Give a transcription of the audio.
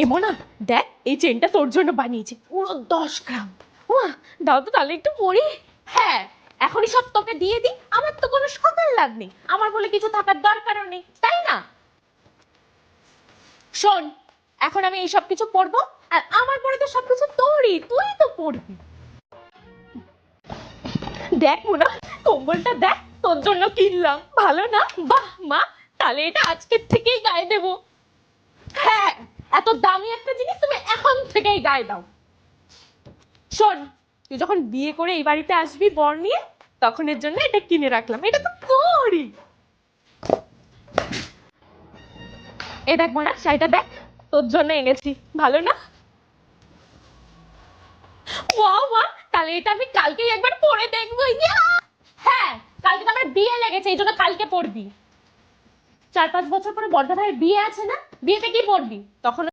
এ মনা, দেখ এই চেনটা তোর জন্য বানিয়েছে, পুরো 10 গ্রাম। দাও তো তাহলে একটু পরি। হ্যাঁ, এখনই সব তোকে দিয়ে দিই, আমার তো কোনো সকাল লাভ নেই, আমার বলে কিছু থাকার দরকারও নেই, তাই না? শোন, এখন আমি এইসব কিছু পরবো, আর আমার পরে তো সবকিছু তোরই, তুই তো পরবি। দেখ মোনা, কম্বলটা দেখ, তোর জন্য কিনলাম, ভালো না? বাহ মা, তাহলে এটা আজকের থেকেই গায়ে দেবো। হ্যাঁ, এত দামি একটা জিনিস তুমি এখন থেকেই গায়ে দাও। শোন, তুই যখন বিয়ে করে এই বাড়িতে আসবি বর নিয়ে, তখন এর জন্য এটা কিনে রাখলাম, এটা তো তোরই। এই দেখ মোনা, শাড়িটা দেখ, তোর জন্য এনেছি, ভালো না? ওয়াও মা, তাহলে এটা আমি কালকেই একবার পরে দেখবো। হ্যাঁ, কালকে তো আমার বিয়ে লেগেছে, এই জন্য কালকে পরবি। 4-5 বছর পরে বড়দা ভাইয়ের বিয়ে আছে না, বিয়েতে কি পরবি তখন?